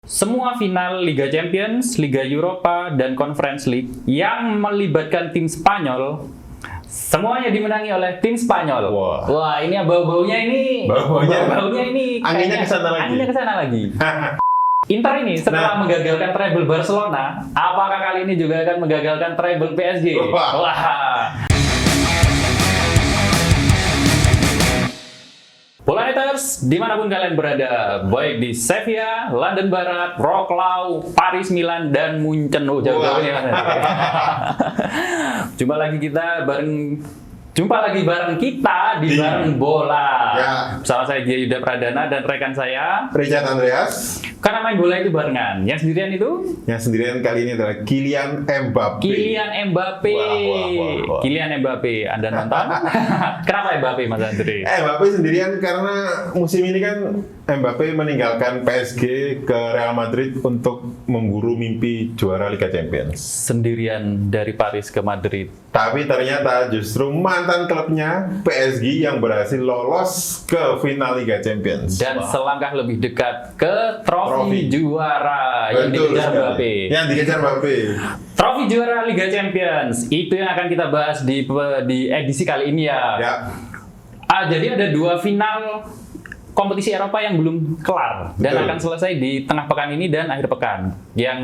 Semua final Liga Champions, Liga Eropa, dan Conference League yang melibatkan tim Spanyol semuanya dimenangi oleh tim Spanyol. Wah, ini bau-baunya ini. Bau-baunya ini. Anginnya kesana lagi. Anginnya kesana lagi. Inter ini setelah menggagalkan treble Barcelona, apakah kali ini juga akan menggagalkan treble PSG? Wah. Bolaneters, dimanapun kalian berada, baik di Sevilla, London Barat, Wroclaw, Paris, Milan, dan Munchen. Jauh-jauh ini Mas. Jumpa lagi bareng kita di Bareng Bola. Ya. Bersama saya Gia Yuda Pradana dan rekan saya Richard Andreas. Karena main bola itu barengan. Yang sendirian itu? Yang sendirian kali ini adalah Kylian Mbappe. Kylian Mbappe. Wah. Kylian Mbappe. Anda nonton? Kenapa Mbappe, Mas Andre? Mbappe sendirian karena musim ini kan Mbappe meninggalkan PSG ke Real Madrid untuk memburu mimpi juara Liga Champions. Sendirian dari Paris ke Madrid. Tapi ternyata justru mantan klubnya PSG yang berhasil lolos ke final Liga Champions. Dan selangkah lebih dekat ke trofi juara yang dikejar Mbappe. Yang dikejar Mbappe. Trofi juara Liga Champions itu yang akan kita bahas di edisi kali ini ya. Jadi ada dua final kompetisi Eropa yang belum kelar dan akan selesai di tengah pekan ini dan akhir pekan. Yang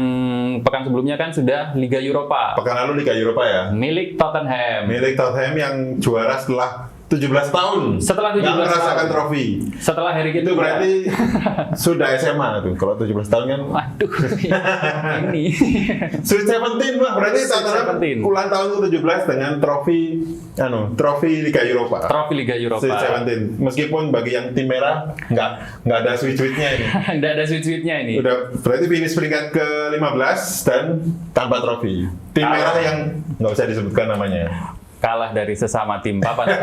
pekan sebelumnya kan sudah Liga Eropa. Pekan lalu Liga Eropa ya. Milik Tottenham Yang juara setelah 17 tahun. Setelah 17 tahun merasakan tahun. Trofi. Setelah Harry Kane itu berarti sudah SMA tuh. Kalau 17 tahun kan. Waduh. Ini. Sweet 17 Pak. Berarti Tottenham ulang tahun ke-17 dengan trofi Liga Eropa. Trofi Liga Eropa. Sweet 17. Meskipun bagi yang tim merah nggak ada sweet-sweetnya ini. Nggak ada sweet-sweetnya ini. Udah berarti finish peringkat ke-15 dan tanpa trofi. Tim merah yang nggak usah disebutkan namanya. Kalah dari sesama tim papan.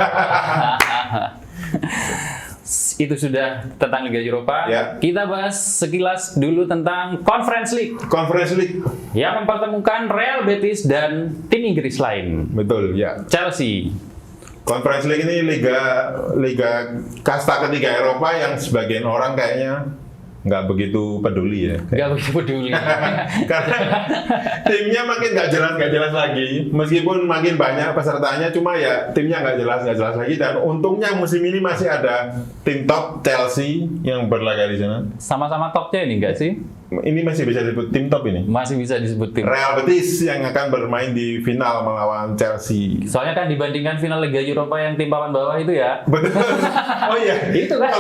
Itu sudah tentang Liga Eropa. Ya. Kita bahas sekilas dulu tentang Conference League. Conference League Yang mempertemukan Real Betis dan tim Inggris lain. betul ya. Chelsea. Conference League ini liga kasta ketiga Eropa yang sebagian orang kayaknya nggak begitu peduli ya. Nggak begitu peduli. Karena timnya makin nggak jelas lagi. Meskipun makin banyak pesertanya, cuma ya timnya nggak jelas lagi. Dan untungnya musim ini masih ada tim top Chelsea yang berlaga di sana. Sama-sama topnya ini nggak sih? Ini masih bisa disebut tim top ini. Masih bisa disebut tim. Real Betis yang akan bermain di final melawan Chelsea. Soalnya kan dibandingkan final Liga Eropa yang tim papan bawah itu ya. Betul. Oh iya. Itu kan.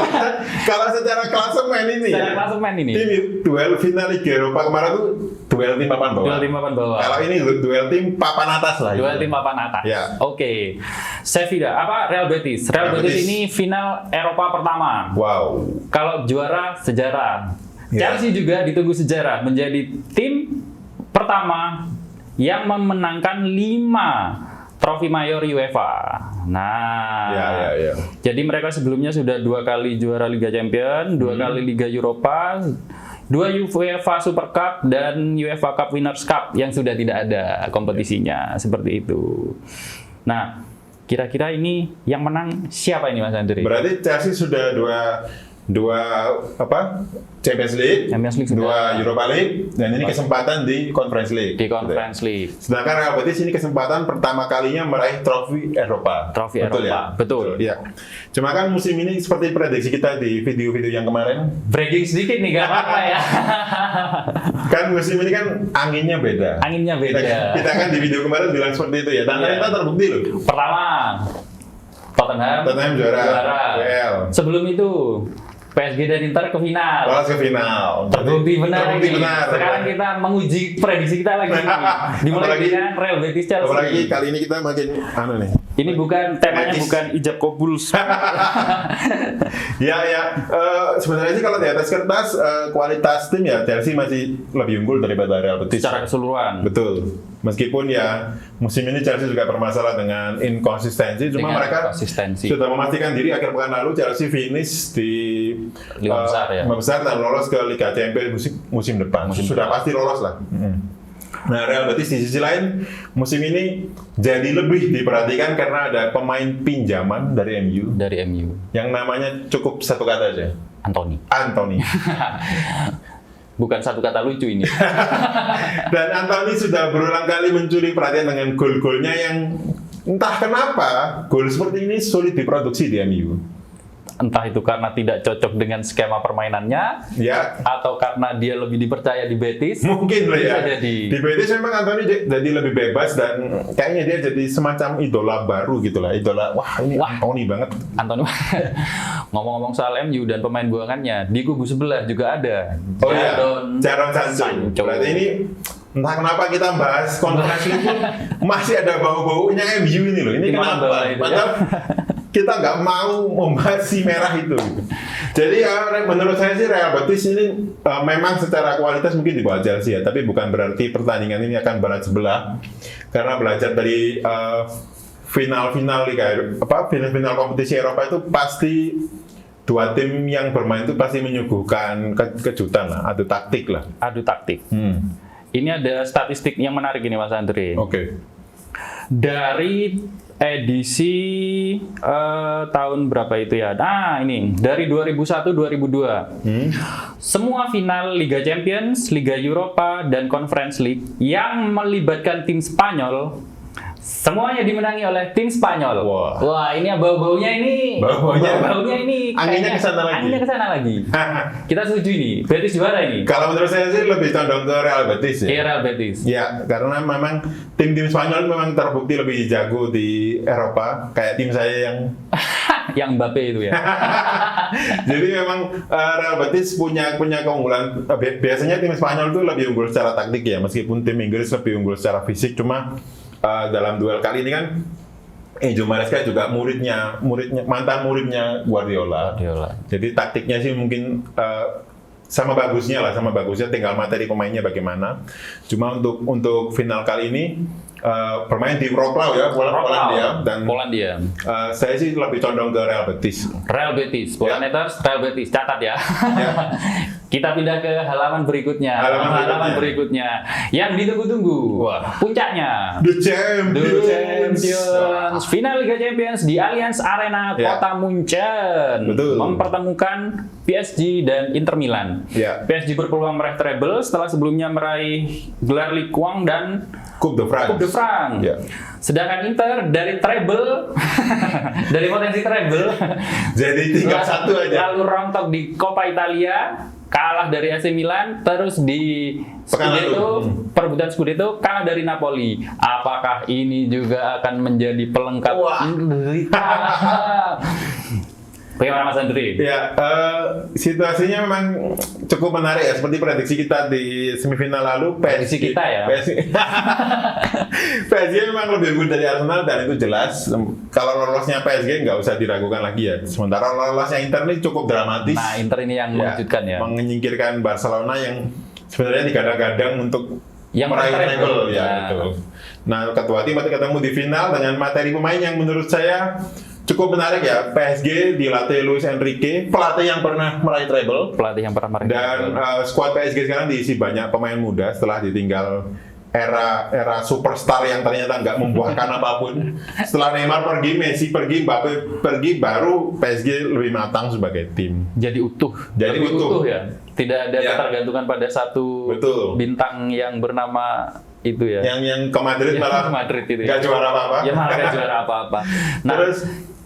Kalau secara klasemen ini. Secara klasemen ini. Tim duel final Liga Eropa kemarin tuh duel tim papan bawah. Duel tim papan bawah. Kalau ini duel tim papan atas lah. Duel tim papan atas. Ya. Oke. Sevilla Real Betis. Real Betis ini final Eropa pertama. Wow. Kalau juara sejarah. Ya. Chelsea juga ditunggu sejarah menjadi tim pertama yang memenangkan 5 trofi mayor UEFA. Nah, Ya. jadi mereka sebelumnya sudah 2 kali juara Liga Champions, 2 kali Liga Eropa, 2 UEFA Super Cup dan UEFA Cup Winners' Cup yang sudah tidak ada kompetisinya seperti itu. Nah, kira-kira ini yang menang siapa ini Mas Andre? Berarti Chelsea sudah dua Champions League, sudah. 2 Europa League, dan ini kesempatan di Conference League. Di Conference League. Sedangkan Real Betis ini kesempatan pertama kalinya meraih trofi Eropa. Trofi Betul Eropa, ya? betul. Ya. Cuma kan musim ini seperti prediksi kita di video-video yang kemarin, Breaking sedikit nih, gak apa-apa ya. kan musim ini kan anginnya beda. Anginnya beda. Kita kan di video kemarin bilang seperti itu ya. Dan ternyata terbukti loh. Pertama, Tottenham juara. Well. Sebelum itu, PSG dan Inter ke final. Lolos ke final. Terbukti benar. Benar. Sekarang kita menguji prediksi kita lagi. Dimulai dengan Real Betis Chelsea. Apalagi kali ini kita makin nih. Ini temanya bukan ijab kabul. Sebenarnya sih kalau di atas kertas kualitas tim ya Chelsea masih lebih unggul daripada Real Betis. Secara keseluruhan. Betul. Meskipun ya musim ini Chelsea juga bermasalah dengan inkonsistensi, cuma mereka sudah memastikan diri akhir pekan lalu Chelsea finish di 5 besar dan lolos ke Liga Champions musim depan. Sudah pasti lolos lah. Nah, Real Betis di sisi lain musim ini jadi lebih diperhatikan karena ada pemain pinjaman dari MU. Yang namanya cukup satu kata aja. Anthony. Bukan satu kata lucu ini. Dan Anthony sudah berulang kali mencuri perhatian dengan gol-golnya yang entah kenapa gol seperti ini sulit diproduksi di MU. Entah itu karena tidak cocok dengan skema permainannya, Ya, atau karena dia lebih dipercaya di Betis. mungkin lah ya. Bisa jadi. Di Betis memang Anthony jadi lebih bebas dan kayaknya dia jadi semacam idola baru gitu lah. Idola, wah ini Anthony banget. Anthony, ngomong-ngomong soal MU dan pemain buangannya, di kubu sebelah juga ada Oh iya, Jadon Sancho. Sancho. Berarti ini entah kenapa kita bahas konferensi pun masih ada bau-baunya MU ini loh. Ini Gimana kenapa? bau itu ya? Padahal kita nggak mau membahas si merah itu. Gitu. Jadi menurut saya sih Real Betis ini memang secara kualitas mungkin di bawah Chelsea ya, tapi bukan berarti pertandingan ini akan berat sebelah. Karena belajar dari final-final Liga final kompetisi Eropa itu pasti dua tim yang bermain itu pasti menyuguhkan kejutan lah, adu taktik lah. Adu taktik. Ini ada statistik yang menarik ini Mas Andre. Oke. Dari edisi tahun berapa itu ya? Nah, ini dari 2001-2002. Semua final Liga Champions, Liga Eropa, dan Conference League yang melibatkan tim Spanyol semuanya dimenangi oleh tim Spanyol. Wah, ini bau-baunya ini. Bau-baunya ini. Anginnya kesana lagi. Anginnya kesana lagi. Kita setuju ini. Betis juara ini. Kalau menurut saya sih lebih condong ke Real Betis ya. Real Betis. Ya, karena memang tim-tim Spanyol memang terbukti lebih jago di Eropa. Kayak tim saya yang yang Mbappe itu ya. Jadi memang Real Betis punya keunggulan. Biasanya tim Spanyol itu lebih unggul secara taktik ya, meskipun tim Inggris lebih unggul secara fisik. Cuma dalam duel kali ini kan Enzo Maresca juga mantan muridnya Guardiola. Jadi taktiknya sih mungkin sama bagusnya tinggal materi pemainnya bagaimana. Cuma untuk final kali ini bermain di Wrocław ya, Polandia. Saya sih lebih condong ke Real Betis. Polaneters, Real Betis, catat ya. Kita pindah ke halaman berikutnya. Halaman berikutnya. Yang ditunggu-tunggu. Puncaknya. The Champions. Final Liga Champions di Allianz Arena Kota Munchen. Betul. Mempertemukan PSG dan Inter Milan. PSG berpeluang meraih treble setelah sebelumnya meraih gelar Ligue 1 dan Coupe de France. Sedangkan Inter dari treble dari potensi treble jadi tinggal satu aja. Lalu rontok di Coppa Italia, kalah dari AC Milan, terus di Scudetto, perebutan Scudetto kalah dari Napoli. Apakah ini juga akan menjadi pelengkap derita? Bagaimana Mas Andre? Ya, situasinya memang cukup menarik ya, seperti prediksi kita di semifinal lalu. Prediksi kita ya? PSG memang lebih unggul dari Arsenal dan itu jelas. Kalau lolosnya PSG nggak usah diragukan lagi ya. Sementara lolosnya Inter ini cukup dramatis. Nah, Inter ini yang mengejutkan ya. Menyingkirkan Barcelona yang sebenarnya digadang-gadang untuk meraih treble ya. Betul. Nah, ketua tim ketemu di final dengan materi pemain yang menurut saya cukup menarik ya. PSG dilatih Luis Enrique, pelatih yang pernah meraih treble. Dan skuad PSG sekarang diisi banyak pemain muda setelah ditinggal era superstar yang ternyata nggak membuahkan apapun. Setelah Neymar pergi, Messi pergi, Mbappe pergi, baru PSG lebih matang sebagai tim. Jadi utuh ya. Tidak ada ketergantungan pada satu bintang yang bernama itu ya. Yang ke Madrid malah nggak juara apa-apa. Ya malah nggak juara apa-apa. Nah, terus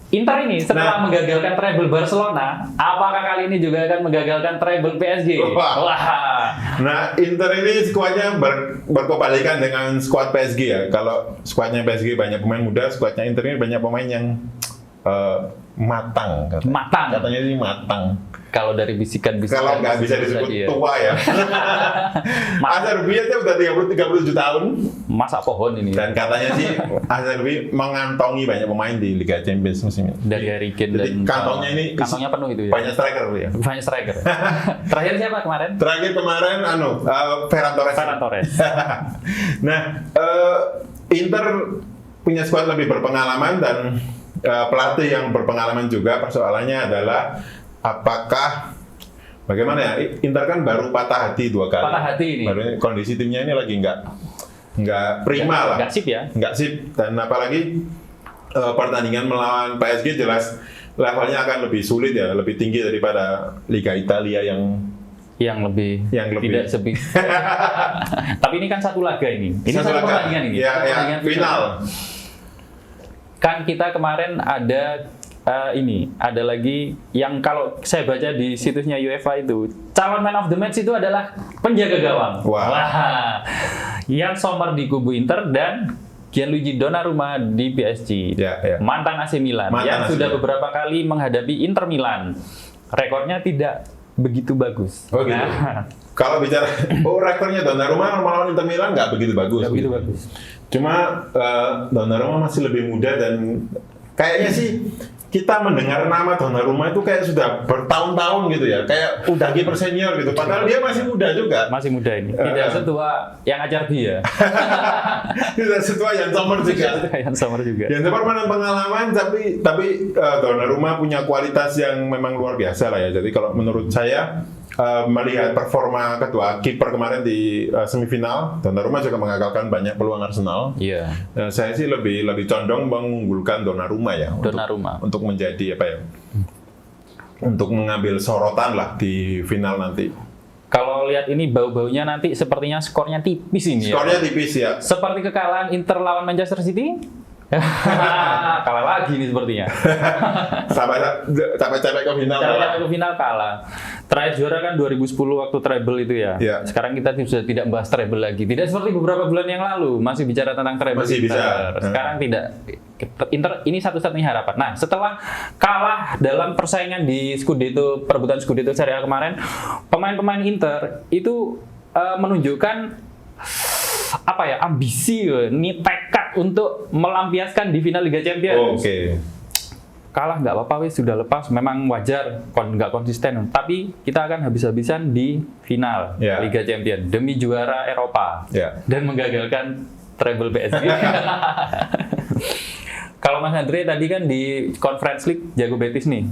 Inter ini setelah menggagalkan treble Barcelona, apakah kali ini juga akan menggagalkan treble PSG? Nah, Inter ini skuadnya berkebalikan dengan skuad PSG ya. Kalau skuadnya PSG banyak pemain muda, skuadnya Inter ini banyak pemain yang matang. Katanya sih matang. Kalau dari bisikan-bisikan. Kalau nggak bisa disebut tua ya. Azerbi aja udah 37 tahun. Masa pohon ini. Dan katanya sih Azerbi mengantongi banyak pemain di Liga Champions musim ini. Dari Harry Kane dan kantongnya penuh itu ya. Banyak striker ya. Banyak striker. Terakhir siapa kemarin? Terakhir kemarin Ferran Torres. Nah, Inter punya skuad lebih berpengalaman dan pelatih yang berpengalaman juga. Persoalannya adalah apakah bagaimana ya, Inter kan baru patah hati 2 kali. Patah hati ini. Baru kondisi timnya ini lagi nggak prima lah. Nggak sip ya. Nggak sip, dan apalagi pertandingan melawan PSG jelas levelnya akan lebih sulit ya, lebih tinggi daripada Liga Italia yang yang lebih tidak sepi. Tapi ini kan satu laga ini. Ini satu pertandingan ini. Ya, final. Kan kita kemarin ada ada lagi yang kalau saya baca di situsnya UEFA itu, calon man of the match itu adalah penjaga gawang. Wah. Yang Sommer di kubu Inter dan Gianluigi Donnarumma di PSG. Mantan AC Milan yang sudah beberapa kali menghadapi Inter Milan. Rekornya tidak begitu bagus. Oh gitu. Kalau bicara rekornya Donnarumma melawan Inter Milan nggak begitu bagus. Nggak begitu bagus. Cuma Donnarumma masih lebih muda dan kayaknya sih kita mendengar nama Donnarumma itu kayak sudah bertahun-tahun gitu ya, kayak udah kiper senior gitu. Padahal dia masih muda juga. Masih muda ini. Tidak setua yang Acerbi ya. Tidak setua yang Sommer juga. Yang Sommer juga. Yang Sommer mana pengalaman, tapi Donnarumma punya kualitas yang memang luar biasa lah ya. Jadi kalau menurut saya melihat performa kedua kiper kemarin di semifinal, Donnarumma juga mengagalkan banyak peluang Arsenal. Iya. Saya sih lebih condong mengunggulkan Donnarumma ya. Untuk menjadi apa ya? Untuk mengambil sorotan lah di final nanti. Kalau lihat ini bau-baunya nanti sepertinya skornya tipis ini. Skornya tipis ya. Seperti kekalahan Inter lawan Manchester City. Kalah lagi nih sepertinya. Sampai capek ke final. Capek ke final kalah. Terakhir juara kan 2010 waktu treble itu ya. Sekarang kita sudah tidak bahas treble lagi. Tidak seperti beberapa bulan yang lalu masih bicara tentang treble. Masih bisa. Sekarang tidak. Inter ini satu-satunya harapan. Nah, setelah kalah dalam persaingan di Scudetto, perebutan Scudetto Serie A kemarin, pemain-pemain Inter itu menunjukkan apa ya, ambisi, ini tekad untuk melampiaskan di final Liga Champions. Kalah nggak apa-apa, wis sudah lepas, memang wajar nggak konsisten, tapi kita akan habis-habisan di final Liga Champions demi juara Eropa dan menggagalkan treble PSG. Kalau Mas Andre tadi kan di Conference League jago Betis nih.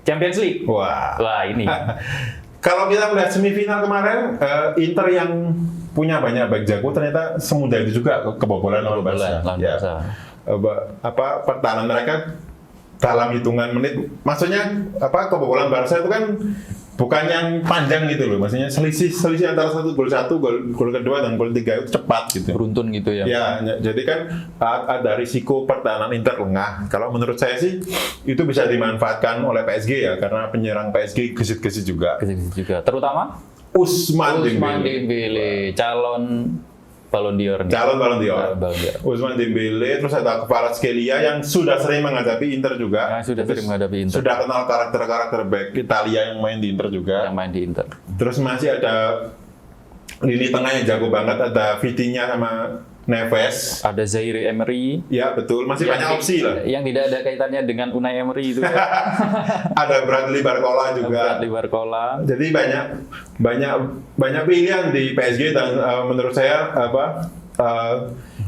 Champions League. Wah ini. Kalau kita melihat semifinal kemarin, Inter yang punya banyak back jago ternyata semudah itu juga kebobolan oleh Barca. Pertahanan mereka dalam hitungan menit, maksudnya kebobolan Barca itu kan bukan yang panjang gitu loh, maksudnya selisih antara gol kedua dan gol 3 itu cepat gitu. Beruntun gitu ya. Jadi kan ada risiko pertahanan Inter lengah. Kalau menurut saya sih itu bisa dimanfaatkan oleh PSG ya, karena penyerang PSG gesit-gesit juga. Terutama Ousmane Dembélé, calon Ballon d'Or. Ousmane Dembélé, terus ada Kvaratskhelia yang sudah sering menghadapi Inter juga. Sudah kenal karakter back Italia yang main di Inter juga. Terus masih ada lini tengah yang jago banget, ada Vitinha sama Neves. Ada Zaire Emery. Ya betul, masih banyak opsi lah. Yang tidak ada kaitannya dengan Unai Emery itu. Ada Bradley Barcola juga. Jadi banyak pilihan di PSG dan menurut saya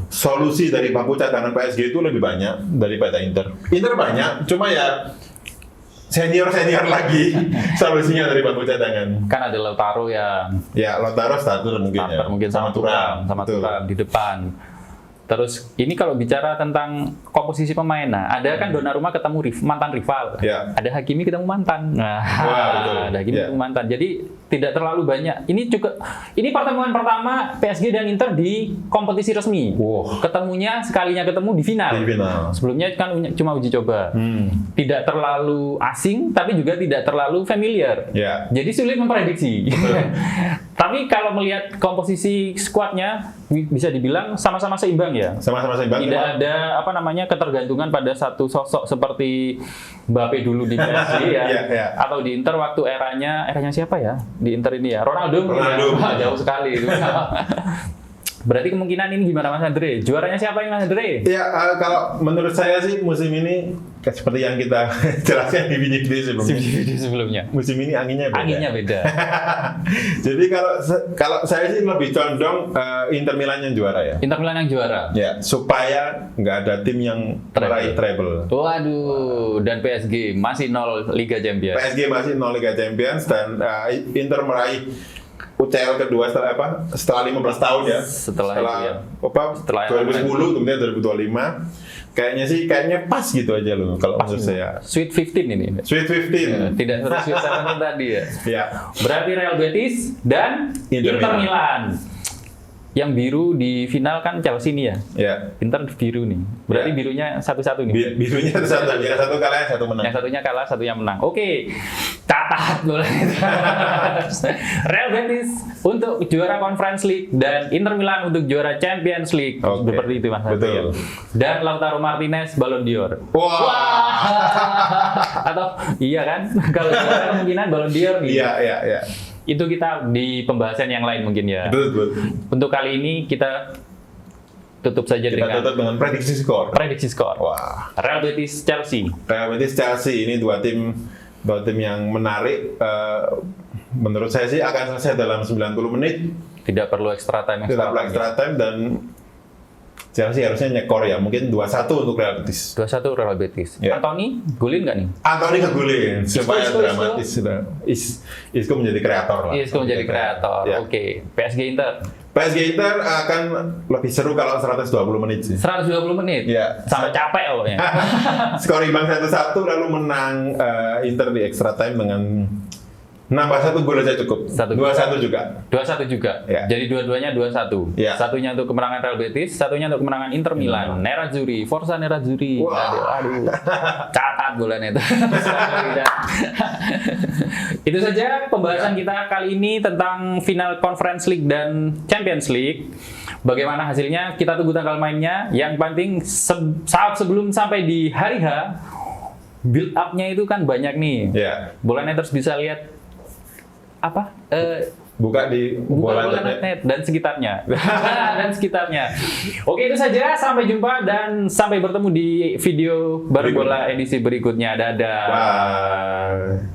solusi dari bangku cadangan PSG itu lebih banyak daripada Inter. Inter banyak, cuma ya senior lagi solusinya dari bangku cadangan. Kan ada Lautaro ya. Ya, Lautaro starter mungkin sama Thuram di depan. Terus ini kalau bicara tentang komposisi pemain, nah ada kan Donnarumma ketemu mantan rival, ada Hakimi ketemu mantan, ada Hakimi ketemu mantan. Jadi tidak terlalu banyak. Ini pertemuan pertama PSG dan Inter di kompetisi resmi. Ketemunya sekalinya ketemu di final. Sebelumnya kan cuma uji coba. Tidak terlalu asing, tapi juga tidak terlalu familiar. Jadi sulit memprediksi. Tapi kalau melihat komposisi skuadnya bisa dibilang sama-sama seimbang ya. Tidak ada ketergantungan pada satu sosok seperti Mbappe dulu di PSG atau di Inter waktu eranya siapa ya? Di Inter ini ya. Ronaldo. Jauh sekali itu. Berarti kemungkinan ini gimana Mas Andre? Juaranya siapa ini Mas Andre? Ya, kalau menurut saya sih musim ini seperti yang kita jelaskan di video sebelumnya. Musim ini anginnya beda. Jadi kalau saya sih lebih condong Inter Milan yang juara ya. Inter Milan yang juara. Ya, supaya nggak ada tim yang meraih treble. Waduh, dan PSG masih 0 Liga Champions. PSG masih 0 Liga Champions dan Inter meraih UCL kedua setelah 15 tahun ya. Setelah 2010 kemudian 2025. kayaknya pas gitu aja loh kalau menurut saya. Sweet 15 ini. Sweet 15. Tidak seperti Sweet 17 tadi ya. Ya. Berarti Real Betis dan Inter Inter Milan. Yang biru di final kan Chelsea nih ya. Ya. Inter biru nih. Berarti Ya. birunya satu-satu nih. Birunya satu, yang satu kalah, yang satu menang. Yang satunya kalah, satunya menang. Oke, catat boleh. Real Betis untuk juara Conference League dan Inter Milan untuk juara Champions League. Oke. Seperti itu Mas. Betul. Dan Lautaro Martinez Ballon d'Or. Wah. Atau iya kan? Kalau juara kemungkinan Ballon d'Or nih. Iya. Itu kita di pembahasan yang lain mungkin ya. Betul. Untuk kali ini kita tutup saja Kita tutup dengan prediksi skor. prediksi skor. Wah. Real Betis Chelsea. Real Betis Chelsea ini dua tim yang menarik. Menurut saya sih akan selesai dalam 90 menit. Tidak perlu extra time. Tidak perlu extra time dan Chelsea harusnya nyekor ya, mungkin 2-1 untuk Real Betis. 2-1 Real Betis. Ya. Anthony golin nggak nih? Anthony kegulin supaya Isco. dramatis. Isco menjadi kreator lah. Isco menjadi kreator. Ya. Oke. PSG Inter. PSG Inter akan lebih seru kalau 120 menit sih. 120 menit. Ya. Sampai capek pokoknya. Skor imbang 1-1 lalu menang Inter di extra time dengan nambah 1 gol aja cukup. 2-1 juga. 2-1 juga. Ya. Jadi dua-duanya 2-1. Ya. Satunya untuk kemenangan Real Betis, satunya untuk kemenangan Inter Milan. Nerazzurri, Forza Nerazzurri. Wah. Aduh. Catat bulan itu. Itu saja pembahasan kita kali ini tentang final Conference League dan Champions League. Bagaimana hasilnya? Kita tunggu tanggal mainnya. Yang penting saat sebelum sampai di hari H, build up-nya itu kan banyak nih. Ya. Bola Netters bisa lihat apa? Buka di Bola bola net dan sekitarnya. Dan sekitarnya. Oke, itu saja. Sampai jumpa dan sampai bertemu di video baru bola edisi berikutnya. Dadah. Bye.